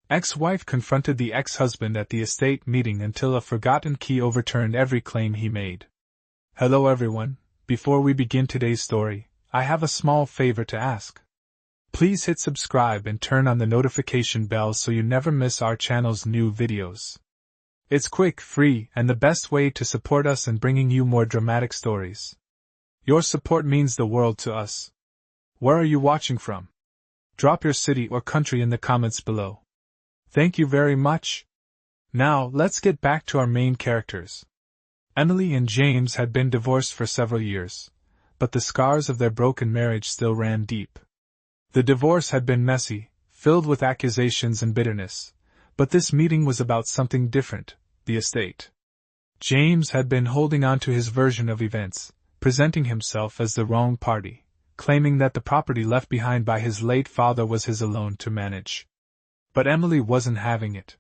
Ex-wife confronted the ex-husband at the estate meeting until a forgotten key overturned every claim he made. Hello everyone, before we begin today's story, I have a small favor to ask. Please hit subscribe and turn on the notification bell so you never miss our channel's new videos. It's quick, free, and the best way to support us in bringing you more dramatic stories. Your support means the world to us. Where are you watching from? Drop your city or country in the comments below. Thank you very much. Now, let's get back to our main characters. Emily and James had been divorced for several years, but the scars of their broken marriage still ran deep. The divorce had been messy, filled with accusations and bitterness, but this meeting was about something different, the estate. James had been holding on to his version of events, presenting himself as the wrong party, claiming that the property left behind by his late father was his alone to manage. But Emily wasn't having it.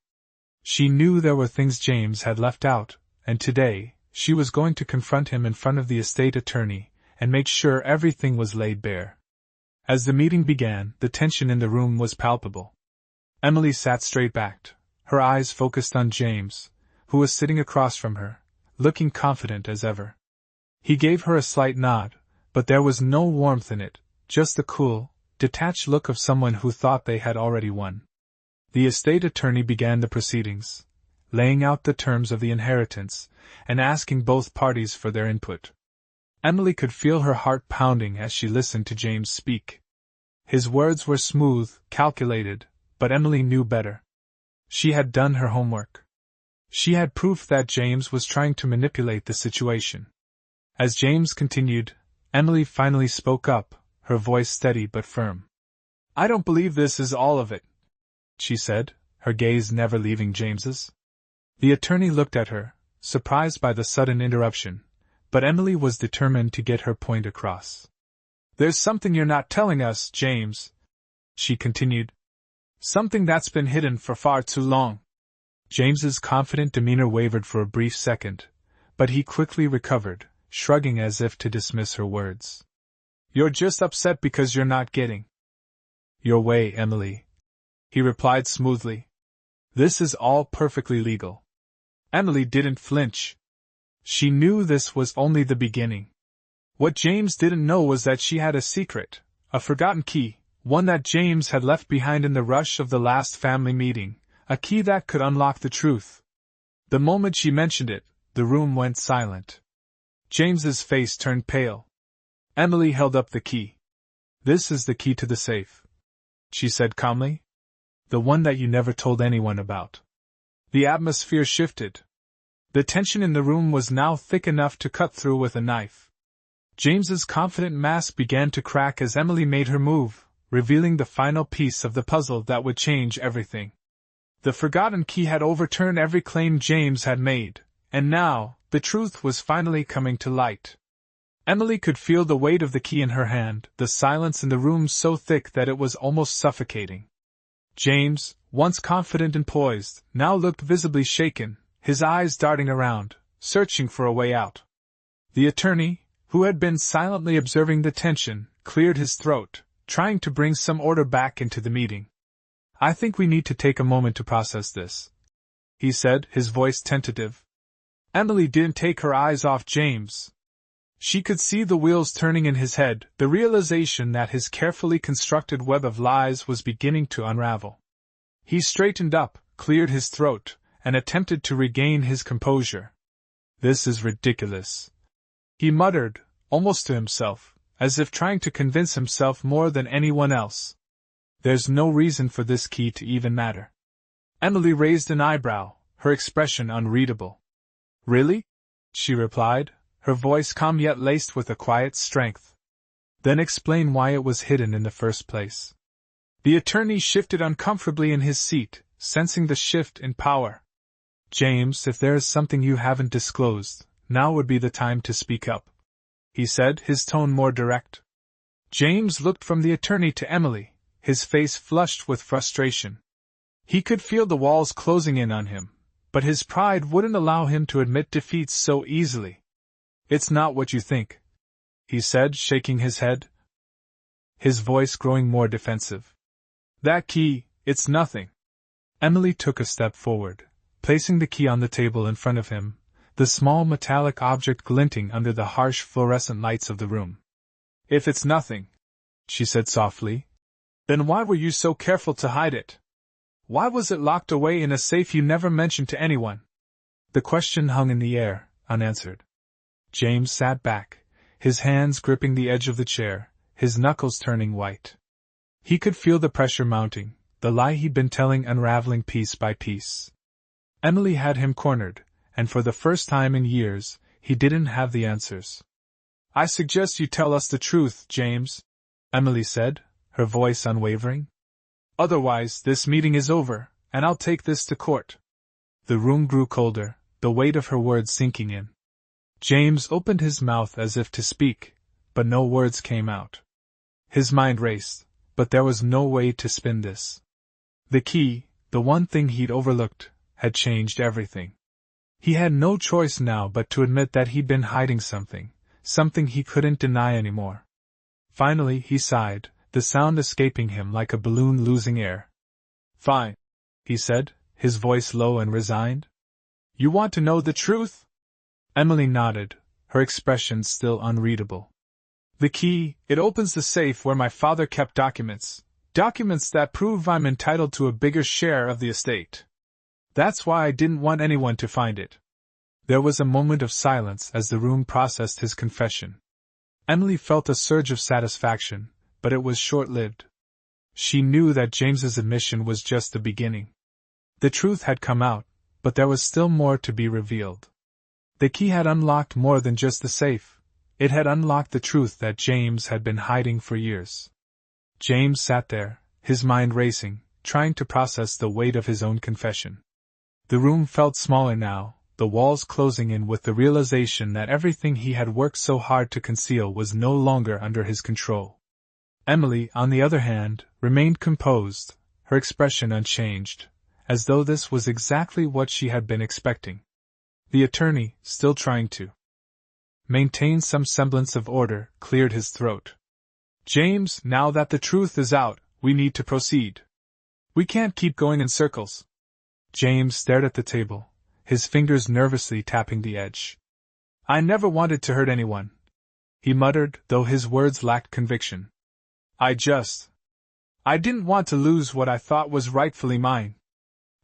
She knew there were things James had left out, and today, she was going to confront him in front of the estate attorney and make sure everything was laid bare. As the meeting began, the tension in the room was palpable. Emily sat straight-backed, her eyes focused on James, who was sitting across from her, looking confident as ever. He gave her a slight nod, but there was no warmth in it, just the cool, detached look of someone who thought they had already won. The estate attorney began the proceedings, laying out the terms of the inheritance, and asking both parties for their input. Emily could feel her heart pounding as she listened to James speak. His words were smooth, calculated, but Emily knew better. She had done her homework. She had proof that James was trying to manipulate the situation. As James continued, Emily finally spoke up, her voice steady but firm. "I don't believe this is all of it," she said, her gaze never leaving James's. The attorney looked at her, surprised by the sudden interruption, but Emily was determined to get her point across. "There's something you're not telling us, James," she continued. "Something that's been hidden for far too long." James's confident demeanor wavered for a brief second, but he quickly recovered, shrugging as if to dismiss her words. "You're just upset because you're not getting your way, Emily," he replied smoothly. "This is all perfectly legal." Emily didn't flinch. She knew this was only the beginning. What James didn't know was that she had a secret, a forgotten key, one that James had left behind in the rush of the last family meeting, a key that could unlock the truth. The moment she mentioned it, the room went silent. James's face turned pale. Emily held up the key. "This is the key to the safe," she said calmly. "The one that you never told anyone about." The atmosphere shifted. The tension in the room was now thick enough to cut through with a knife. James's confident mask began to crack as Emily made her move, revealing the final piece of the puzzle that would change everything. The forgotten key had overturned every claim James had made, and now, the truth was finally coming to light. Emily could feel the weight of the key in her hand, the silence in the room so thick that it was almost suffocating. James, once confident and poised, now looked visibly shaken, his eyes darting around, searching for a way out. The attorney, who had been silently observing the tension, cleared his throat, trying to bring some order back into the meeting. "I think we need to take a moment to process this," he said, his voice tentative. Emily didn't take her eyes off James. She could see the wheels turning in his head, the realization that his carefully constructed web of lies was beginning to unravel. He straightened up, cleared his throat, and attempted to regain his composure. "This is ridiculous," he muttered, almost to himself, as if trying to convince himself more than anyone else. "There's no reason for this key to even matter." Emily raised an eyebrow, her expression unreadable. "Really?" she replied, her voice calm yet laced with a quiet strength. "Then explain why it was hidden in the first place." The attorney shifted uncomfortably in his seat, sensing the shift in power. "James, if there is something you haven't disclosed, now would be the time to speak up," he said, his tone more direct. James looked from the attorney to Emily, his face flushed with frustration. He could feel the walls closing in on him, but his pride wouldn't allow him to admit defeat so easily. "It's not what you think," he said, shaking his head, his voice growing more defensive. "That key, it's nothing. Emily took a step forward, placing the key on the table in front of him, the small metallic object glinting under the harsh fluorescent lights of the room. "If it's nothing," she said softly, "then why were you so careful to hide it? Why was it locked away in a safe you never mentioned to anyone?" The question hung in the air, unanswered. James sat back, his hands gripping the edge of the chair, his knuckles turning white. He could feel the pressure mounting, the lie he'd been telling unraveling piece by piece. Emily had him cornered, and for the first time in years, he didn't have the answers. "I suggest you tell us the truth, James," Emily said, her voice unwavering. "Otherwise, this meeting is over, and I'll take this to court." The room grew colder, the weight of her words sinking in. James opened his mouth as if to speak, but no words came out. His mind raced, but there was no way to spin this. The key, the one thing he'd overlooked, had changed everything. He had no choice now but to admit that he'd been hiding something he couldn't deny anymore. Finally he sighed, the sound escaping him like a balloon losing air. "Fine," he said, his voice low and resigned. "You want to know the truth?" Emily nodded, her expression still unreadable. "The key, it opens the safe where my father kept documents that prove I'm entitled to a bigger share of the estate. That's why I didn't want anyone to find it." There was a moment of silence as the room processed his confession. Emily felt a surge of satisfaction, but it was short-lived. She knew that James's admission was just the beginning. The truth had come out, but there was still more to be revealed. The key had unlocked more than just the safe. It had unlocked the truth that James had been hiding for years. James sat there, his mind racing, trying to process the weight of his own confession. The room felt smaller now, the walls closing in with the realization that everything he had worked so hard to conceal was no longer under his control. Emily, on the other hand, remained composed, her expression unchanged, as though this was exactly what she had been expecting. The attorney, still trying to maintain some semblance of order, cleared his throat. "James, now that the truth is out, we need to proceed. We can't keep going in circles." James stared at the table, his fingers nervously tapping the edge. "I never wanted to hurt anyone," he muttered, though his words lacked conviction. I didn't want to lose what I thought was rightfully mine."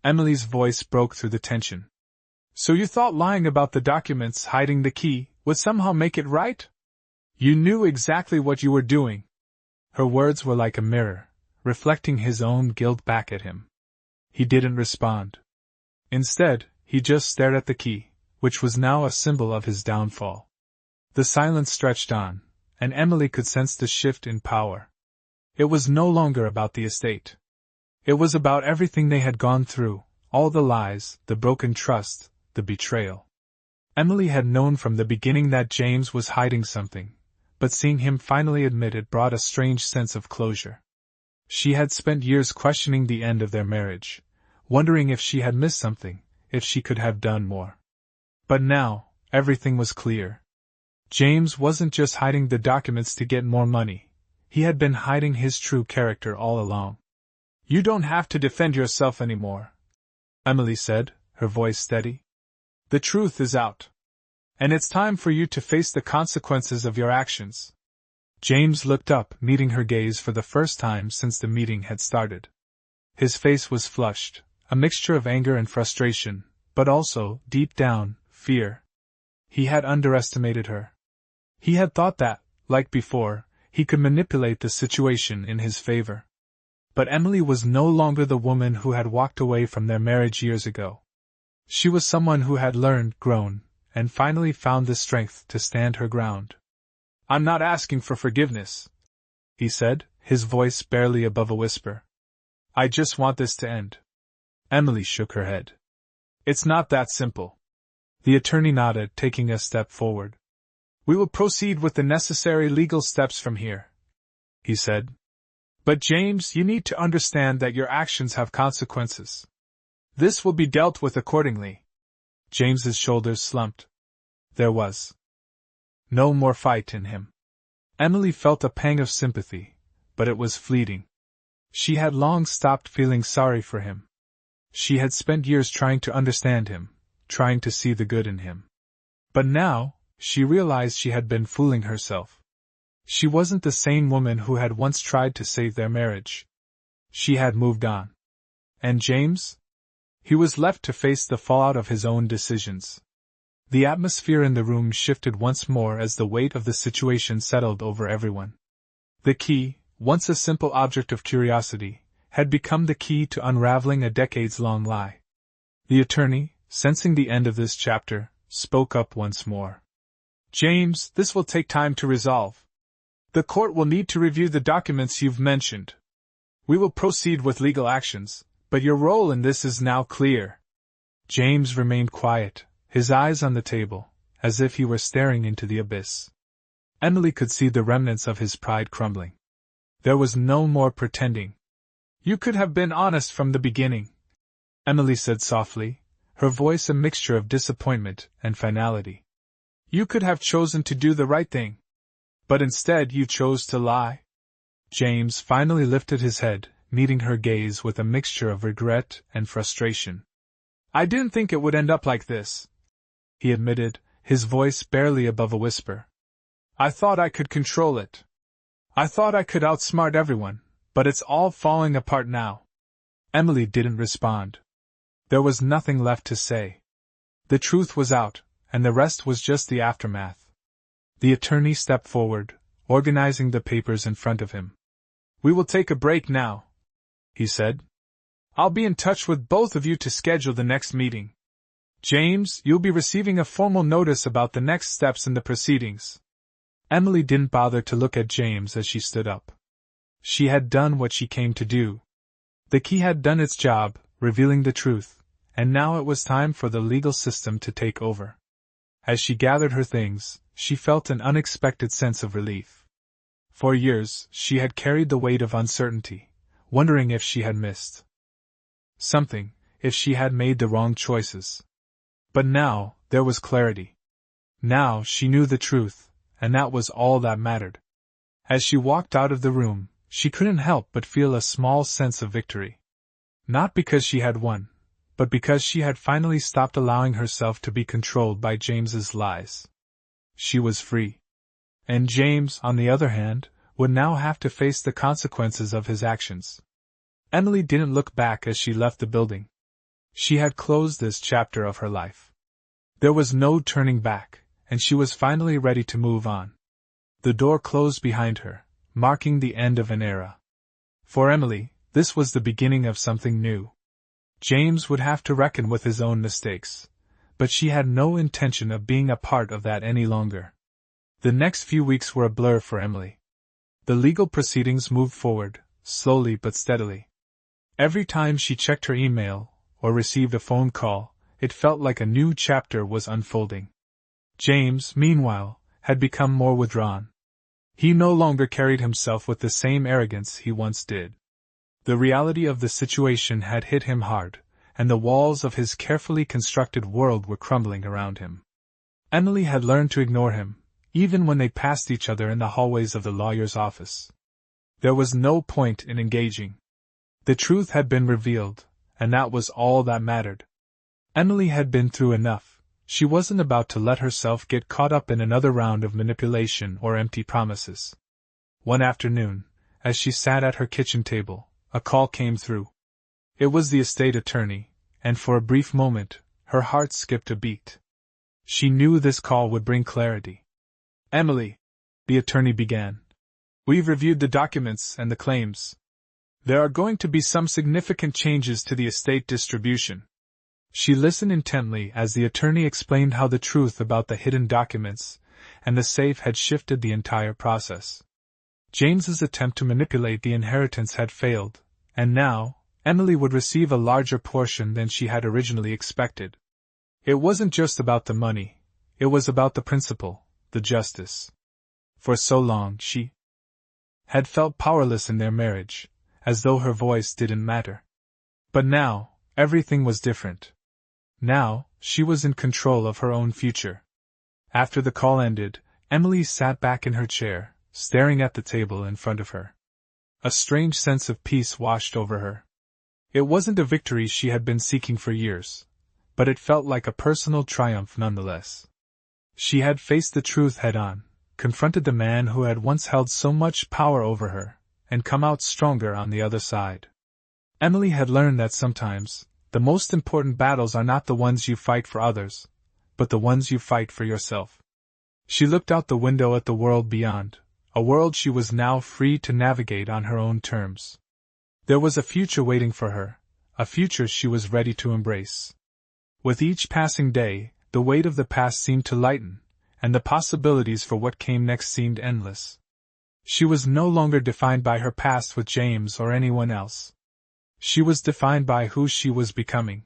Emily's voice broke through the tension. "So you thought lying about the documents, hiding the key, would somehow make it right? You knew exactly what you were doing." Her words were like a mirror, reflecting his own guilt back at him. He didn't respond. Instead, he just stared at the key, which was now a symbol of his downfall. The silence stretched on, and Emily could sense the shift in power. It was no longer about the estate. It was about everything they had gone through, all the lies, the broken trust, the betrayal. Emily had known from the beginning that James was hiding something, but seeing him finally admit it brought a strange sense of closure. She had spent years questioning the end of their marriage, wondering if she had missed something, if she could have done more. But now, everything was clear. James wasn't just hiding the documents to get more money. He had been hiding his true character all along. "You don't have to defend yourself anymore," Emily said, her voice steady. "The truth is out. And it's time for you to face the consequences of your actions." James looked up, meeting her gaze for the first time since the meeting had started. His face was flushed, a mixture of anger and frustration, but also, deep down, fear. He had underestimated her. He had thought that, like before, he could manipulate the situation in his favor. But Emily was no longer the woman who had walked away from their marriage years ago. She was someone who had learned, grown, and finally found the strength to stand her ground. "I'm not asking for forgiveness," he said, his voice barely above a whisper. "I just want this to end." Emily shook her head. "It's not that simple." The attorney nodded, taking a step forward. "We will proceed with the necessary legal steps from here," he said. "But James, you need to understand that your actions have consequences. This will be dealt with accordingly." James's shoulders slumped. There was no more fight in him. Emily felt a pang of sympathy, but it was fleeting. She had long stopped feeling sorry for him. She had spent years trying to understand him, trying to see the good in him. But now, she realized she had been fooling herself. She wasn't the same woman who had once tried to save their marriage. She had moved on. And James? He was left to face the fallout of his own decisions. The atmosphere in the room shifted once more as the weight of the situation settled over everyone. The key, once a simple object of curiosity, had become the key to unraveling a decades-long lie. The attorney, sensing the end of this chapter, spoke up once more. James, this will take time to resolve. The court will need to review the documents you've mentioned. We will proceed with legal actions, but your role in this is now clear. James remained quiet, his eyes on the table, as if he were staring into the abyss. Emily could see the remnants of his pride crumbling. There was no more pretending. You could have been honest from the beginning, Emily said softly, her voice a mixture of disappointment and finality. You could have chosen to do the right thing. But instead you chose to lie. James finally lifted his head, meeting her gaze with a mixture of regret and frustration. I didn't think it would end up like this, he admitted, his voice barely above a whisper. I thought I could control it. I thought I could outsmart everyone, but it's all falling apart now. Emily didn't respond. There was nothing left to say. The truth was out, and the rest was just the aftermath. The attorney stepped forward, organizing the papers in front of him. We will take a break now, he said. I'll be in touch with both of you to schedule the next meeting. James, you'll be receiving a formal notice about the next steps in the proceedings. Emily didn't bother to look at James as she stood up. She had done what she came to do. The key had done its job, revealing the truth, and now it was time for the legal system to take over. As she gathered her things, she felt an unexpected sense of relief. For years, she had carried the weight of uncertainty, wondering if she had missed something, if she had made the wrong choices. But now, there was clarity. Now she knew the truth, and that was all that mattered. As she walked out of the room, she couldn't help but feel a small sense of victory. Not because she had won, but because she had finally stopped allowing herself to be controlled by James's lies. She was free. And James, on the other hand, would now have to face the consequences of his actions. Emily didn't look back as she left the building. She had closed this chapter of her life. There was no turning back, and she was finally ready to move on. The door closed behind her, marking the end of an era. For Emily, this was the beginning of something new. James would have to reckon with his own mistakes, but she had no intention of being a part of that any longer. The next few weeks were a blur for Emily. The legal proceedings moved forward, slowly but steadily. Every time she checked her email, or received a phone call, it felt like a new chapter was unfolding. James, meanwhile, had become more withdrawn. He no longer carried himself with the same arrogance he once did. The reality of the situation had hit him hard, and the walls of his carefully constructed world were crumbling around him. Emily had learned to ignore him, even when they passed each other in the hallways of the lawyer's office. There was no point in engaging. The truth had been revealed, and that was all that mattered. Emily had been through enough. She wasn't about to let herself get caught up in another round of manipulation or empty promises. One afternoon, as she sat at her kitchen table, a call came through. It was the estate attorney, and for a brief moment, her heart skipped a beat. She knew this call would bring clarity. Emily, the attorney began. We've reviewed the documents and the claims. There are going to be some significant changes to the estate distribution. She listened intently as the attorney explained how the truth about the hidden documents and the safe had shifted the entire process. James's attempt to manipulate the inheritance had failed, and now, Emily would receive a larger portion than she had originally expected. It wasn't just about the money, it was about the principle, the justice. For so long she had felt powerless in their marriage, as though her voice didn't matter. But now, everything was different. Now, she was in control of her own future. After the call ended, Emily sat back in her chair, staring at the table in front of her. A strange sense of peace washed over her. It wasn't a victory she had been seeking for years, but it felt like a personal triumph nonetheless. She had faced the truth head-on, confronted the man who had once held so much power over her, and come out stronger on the other side. Emily had learned that sometimes, the most important battles are not the ones you fight for others, but the ones you fight for yourself. She looked out the window at the world beyond, a world she was now free to navigate on her own terms. There was a future waiting for her, a future she was ready to embrace. With each passing day, the weight of the past seemed to lighten, and the possibilities for what came next seemed endless. She was no longer defined by her past with James or anyone else. She was defined by who she was becoming.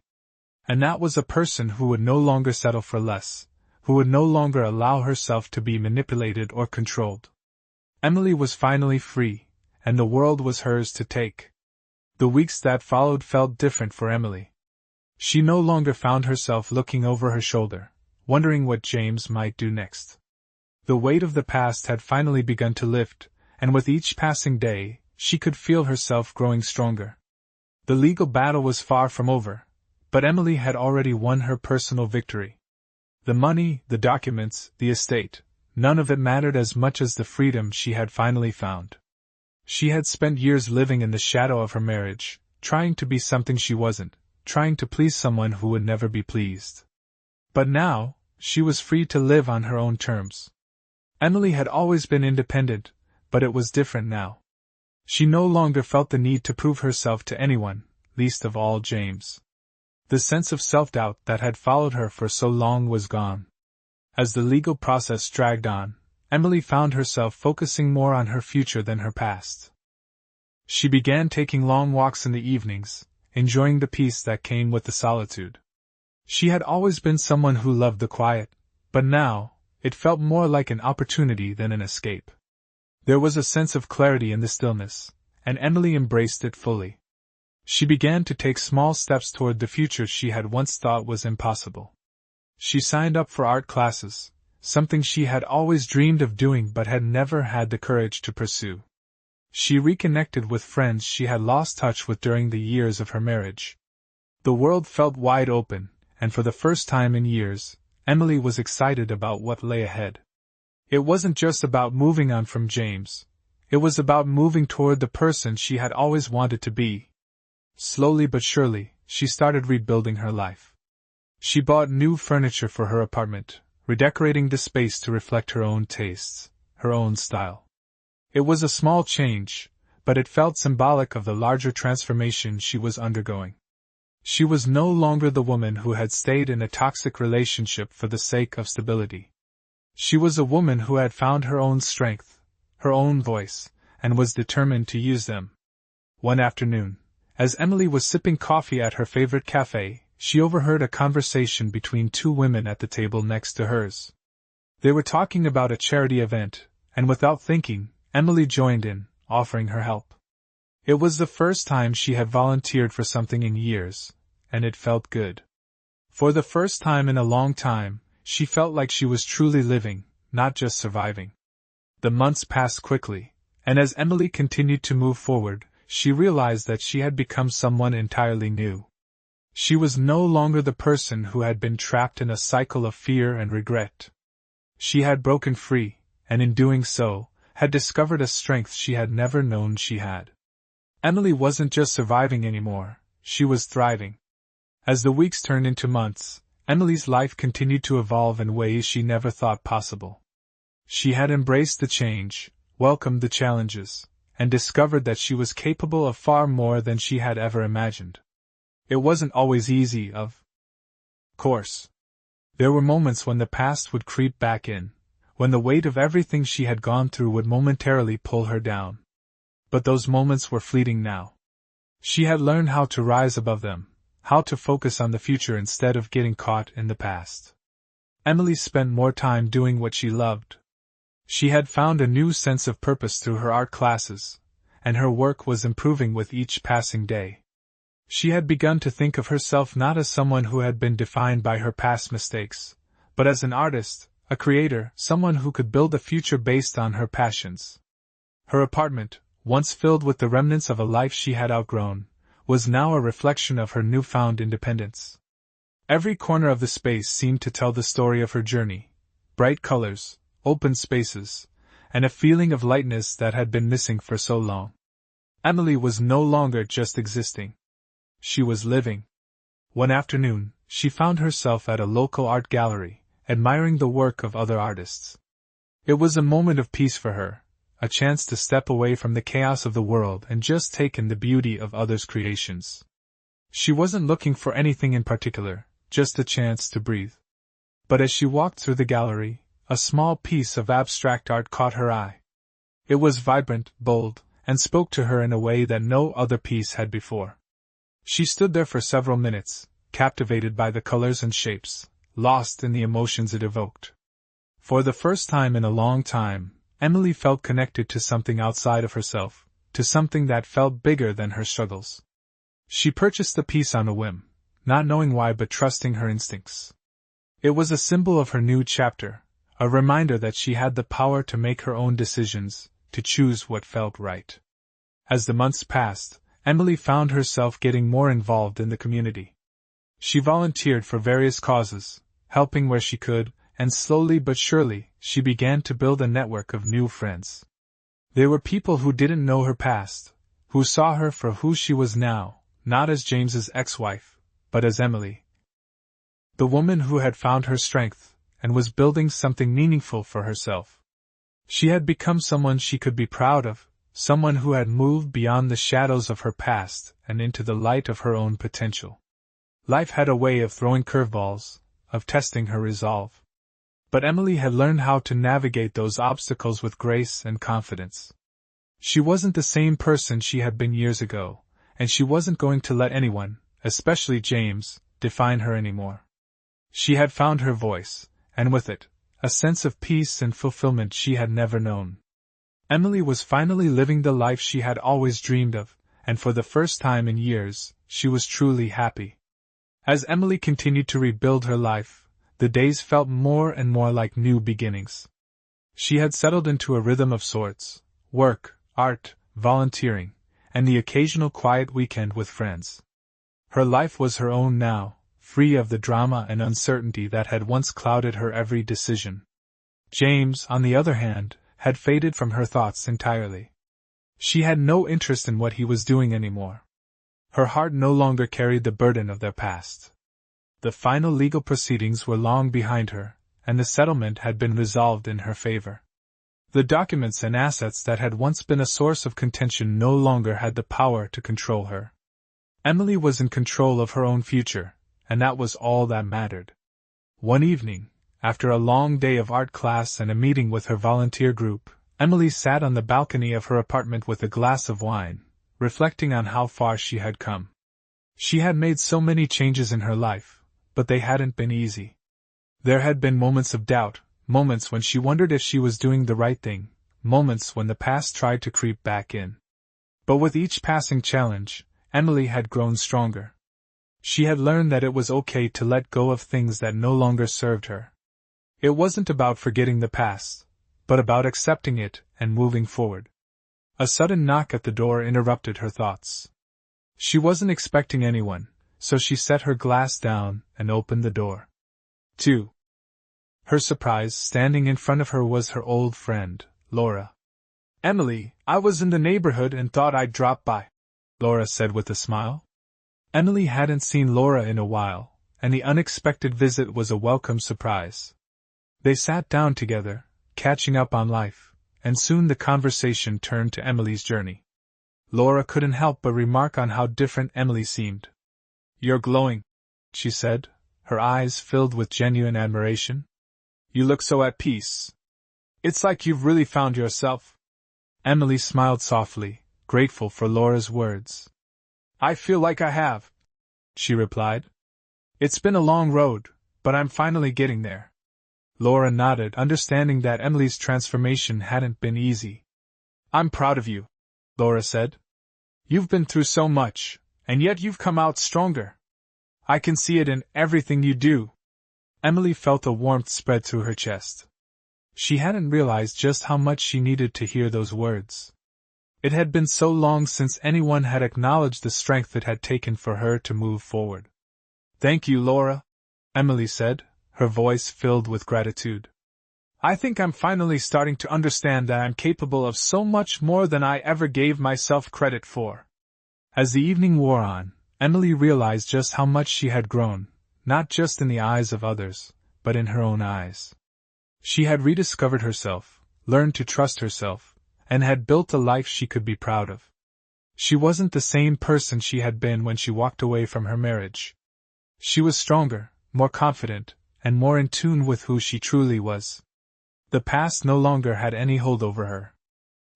And that was a person who would no longer settle for less, who would no longer allow herself to be manipulated or controlled. Emily was finally free, and the world was hers to take. The weeks that followed felt different for Emily. She no longer found herself looking over her shoulder, wondering what James might do next. The weight of the past had finally begun to lift, and with each passing day, she could feel herself growing stronger. The legal battle was far from over, but Emily had already won her personal victory. The money, the documents, the estate, none of it mattered as much as the freedom she had finally found. She had spent years living in the shadow of her marriage, trying to be something she wasn't, trying to please someone who would never be pleased. But now, she was free to live on her own terms. Emily had always been independent, but it was different now. She no longer felt the need to prove herself to anyone, least of all James. The sense of self-doubt that had followed her for so long was gone. As the legal process dragged on, Emily found herself focusing more on her future than her past. She began taking long walks in the evenings, enjoying the peace that came with the solitude. She had always been someone who loved the quiet, but now, it felt more like an opportunity than an escape. There was a sense of clarity in the stillness, and Emily embraced it fully. She began to take small steps toward the future she had once thought was impossible. She signed up for art classes, something she had always dreamed of doing but had never had the courage to pursue. She reconnected with friends she had lost touch with during the years of her marriage. The world felt wide open, and for the first time in years, Emily was excited about what lay ahead. It wasn't just about moving on from James. It was about moving toward the person she had always wanted to be. Slowly but surely, she started rebuilding her life. She bought new furniture for her apartment, redecorating the space to reflect her own tastes, her own style. It was a small change, but it felt symbolic of the larger transformation she was undergoing. She was no longer the woman who had stayed in a toxic relationship for the sake of stability. She was a woman who had found her own strength, her own voice, and was determined to use them. One afternoon, as Emily was sipping coffee at her favorite cafe, she overheard a conversation between two women at the table next to hers. They were talking about a charity event, and without thinking, Emily joined in, offering her help. It was the first time she had volunteered for something in years, and it felt good. For the first time in a long time, she felt like she was truly living, not just surviving. The months passed quickly, and as Emily continued to move forward, she realized that she had become someone entirely new. She was no longer the person who had been trapped in a cycle of fear and regret. She had broken free, and in doing so, had discovered a strength she had never known she had. Emily wasn't just surviving anymore, she was thriving. As the weeks turned into months, Emily's life continued to evolve in ways she never thought possible. She had embraced the change, welcomed the challenges, and discovered that she was capable of far more than she had ever imagined. It wasn't always easy, of course. There were moments when the past would creep back in, when the weight of everything she had gone through would momentarily pull her down. But those moments were fleeting now. She had learned how to rise above them, how to focus on the future instead of getting caught in the past. Emily spent more time doing what she loved. She had found a new sense of purpose through her art classes, and her work was improving with each passing day. She had begun to think of herself not as someone who had been defined by her past mistakes, but as an artist, a creator, someone who could build a future based on her passions. Her apartment, once filled with the remnants of a life she had outgrown, was now a reflection of her newfound independence. Every corner of the space seemed to tell the story of her journey: bright colors, open spaces, and a feeling of lightness that had been missing for so long. Emily was no longer just existing. She was living. One afternoon, she found herself at a local art gallery, admiring the work of other artists. It was a moment of peace for her, a chance to step away from the chaos of the world and just take in the beauty of others' creations. She wasn't looking for anything in particular, just a chance to breathe. But as she walked through the gallery, a small piece of abstract art caught her eye. It was vibrant, bold, and spoke to her in a way that no other piece had before. She stood there for several minutes, captivated by the colors and shapes, lost in the emotions it evoked. For the first time in a long time, Emily felt connected to something outside of herself, to something that felt bigger than her struggles. She purchased the piece on a whim, not knowing why but trusting her instincts. It was a symbol of her new chapter, a reminder that she had the power to make her own decisions, to choose what felt right. As the months passed, Emily found herself getting more involved in the community. She volunteered for various causes, helping where she could, and slowly but surely, she began to build a network of new friends. They were people who didn't know her past, who saw her for who she was now, not as James's ex-wife, but as Emily. The woman who had found her strength, and was building something meaningful for herself. She had become someone she could be proud of, someone who had moved beyond the shadows of her past and into the light of her own potential. Life had a way of throwing curveballs, of testing her resolve. But Emily had learned how to navigate those obstacles with grace and confidence. She wasn't the same person she had been years ago, and she wasn't going to let anyone, especially James, define her anymore. She had found her voice, and with it, a sense of peace and fulfillment she had never known. Emily was finally living the life she had always dreamed of, and for the first time in years, she was truly happy. As Emily continued to rebuild her life, the days felt more and more like new beginnings. She had settled into a rhythm of sorts: work, art, volunteering, and the occasional quiet weekend with friends. Her life was her own now, free of the drama and uncertainty that had once clouded her every decision. James, on the other hand, had faded from her thoughts entirely. She had no interest in what he was doing anymore. Her heart no longer carried the burden of their past. The final legal proceedings were long behind her, and the settlement had been resolved in her favor. The documents and assets that had once been a source of contention no longer had the power to control her. Emily was in control of her own future, and that was all that mattered. One evening, after a long day of art class and a meeting with her volunteer group, Emily sat on the balcony of her apartment with a glass of wine, reflecting on how far she had come. She had made so many changes in her life, but they hadn't been easy. There had been moments of doubt, moments when she wondered if she was doing the right thing, moments when the past tried to creep back in. But with each passing challenge, Emily had grown stronger. She had learned that it was okay to let go of things that no longer served her. It wasn't about forgetting the past, but about accepting it and moving forward. A sudden knock at the door interrupted her thoughts. She wasn't expecting anyone, so she set her glass down and opened the door. To her surprise, standing in front of her was her old friend, Laura. "Emily, I was in the neighborhood and thought I'd drop by," Laura said with a smile. Emily hadn't seen Laura in a while, and the unexpected visit was a welcome surprise. They sat down together, catching up on life, and soon the conversation turned to Emily's journey. Laura couldn't help but remark on how different Emily seemed. "You're glowing," she said, her eyes filled with genuine admiration. "You look so at peace. It's like you've really found yourself." Emily smiled softly, grateful for Laura's words. "I feel like I have," she replied. "It's been a long road, but I'm finally getting there." Laura nodded, understanding that Emily's transformation hadn't been easy. "I'm proud of you," Laura said. "You've been through so much, and yet you've come out stronger. I can see it in everything you do." Emily felt a warmth spread through her chest. She hadn't realized just how much she needed to hear those words. It had been so long since anyone had acknowledged the strength it had taken for her to move forward. "Thank you, Laura," Emily said, her voice filled with gratitude. "I think I'm finally starting to understand that I'm capable of so much more than I ever gave myself credit for." As the evening wore on, Emily realized just how much she had grown, not just in the eyes of others, but in her own eyes. She had rediscovered herself, learned to trust herself, and had built a life she could be proud of. She wasn't the same person she had been when she walked away from her marriage. She was stronger, more confident, and more in tune with who she truly was. The past no longer had any hold over her.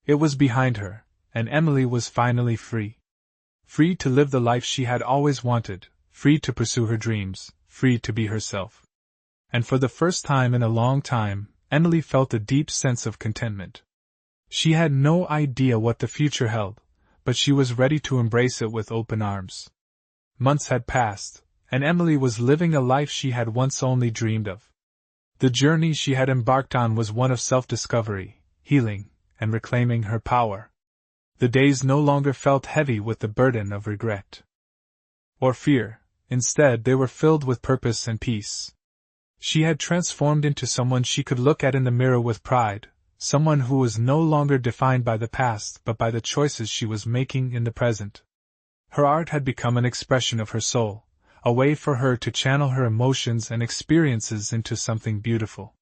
It was behind her, and Emily was finally free. Free to live the life she had always wanted, free to pursue her dreams, free to be herself. And for the first time in a long time, Emily felt a deep sense of contentment. She had no idea what the future held, but she was ready to embrace it with open arms. Months had passed, and Emily was living a life she had once only dreamed of. The journey she had embarked on was one of self-discovery, healing, and reclaiming her power. The days no longer felt heavy with the burden of regret or fear. Instead, they were filled with purpose and peace. She had transformed into someone she could look at in the mirror with pride, someone who was no longer defined by the past but by the choices she was making in the present. Her art had become an expression of her soul, a way for her to channel her emotions and experiences into something beautiful.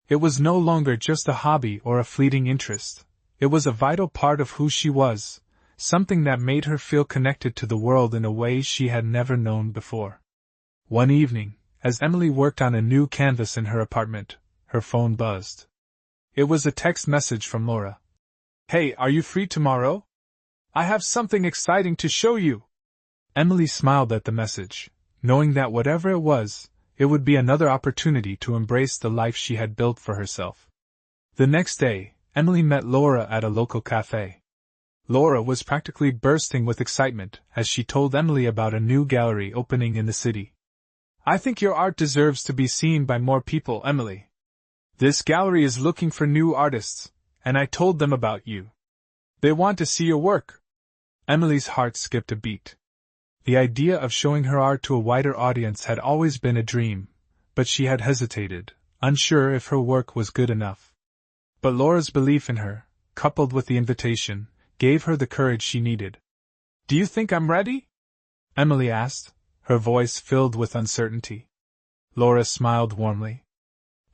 It was no longer just a hobby or a fleeting interest. It was a vital part of who she was, something that made her feel connected to the world in a way she had never known before. One evening, as Emily worked on a new canvas in her apartment, her phone buzzed. It was a text message from Laura. "Hey, are you free tomorrow? I have something exciting to show you." Emily smiled at the message, knowing that whatever it was, it would be another opportunity to embrace the life she had built for herself. The next day, Emily met Laura at a local cafe. Laura was practically bursting with excitement as she told Emily about a new gallery opening in the city. "I think your art deserves to be seen by more people, Emily. This gallery is looking for new artists, and I told them about you. They want to see your work." Emily's heart skipped a beat. The idea of showing her art to a wider audience had always been a dream, but she had hesitated, unsure if her work was good enough. But Laura's belief in her, coupled with the invitation, gave her the courage she needed. "Do you think I'm ready?" Emily asked, her voice filled with uncertainty. Laura smiled warmly.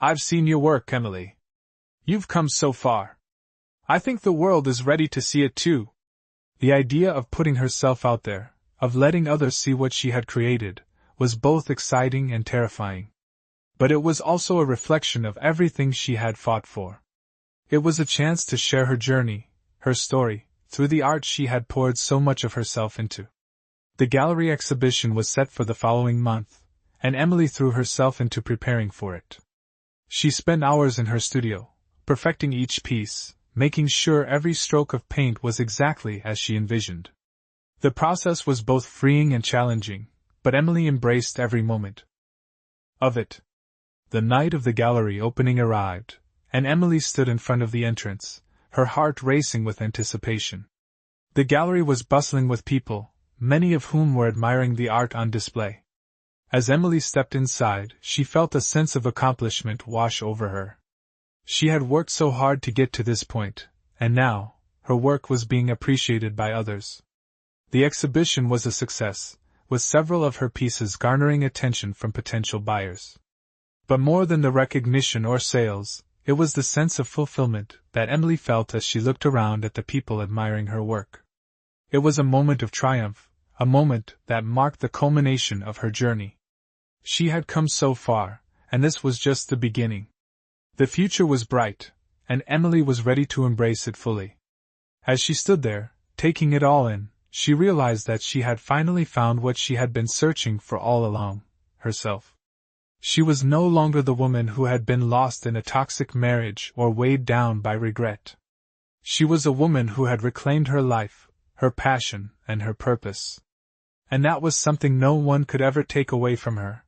"I've seen your work, Emily. You've come so far. I think the world is ready to see it too." The idea of putting herself out there, of letting others see what she had created, was both exciting and terrifying. But it was also a reflection of everything she had fought for. It was a chance to share her journey, her story, through the art she had poured so much of herself into. The gallery exhibition was set for the following month, and Emily threw herself into preparing for it. She spent hours in her studio, perfecting each piece, making sure every stroke of paint was exactly as she envisioned. The process was both freeing and challenging, but Emily embraced every moment of it. The night of the gallery opening arrived, and Emily stood in front of the entrance, her heart racing with anticipation. The gallery was bustling with people, many of whom were admiring the art on display. As Emily stepped inside, she felt a sense of accomplishment wash over her. She had worked so hard to get to this point, and now, her work was being appreciated by others. The exhibition was a success, with several of her pieces garnering attention from potential buyers. But more than the recognition or sales, it was the sense of fulfillment that Emily felt as she looked around at the people admiring her work. It was a moment of triumph, a moment that marked the culmination of her journey. She had come so far, and this was just the beginning. The future was bright, and Emily was ready to embrace it fully. As she stood there, taking it all in, she realized that she had finally found what she had been searching for all along, herself. She was no longer the woman who had been lost in a toxic marriage or weighed down by regret. She was a woman who had reclaimed her life, her passion, and her purpose. And that was something no one could ever take away from her,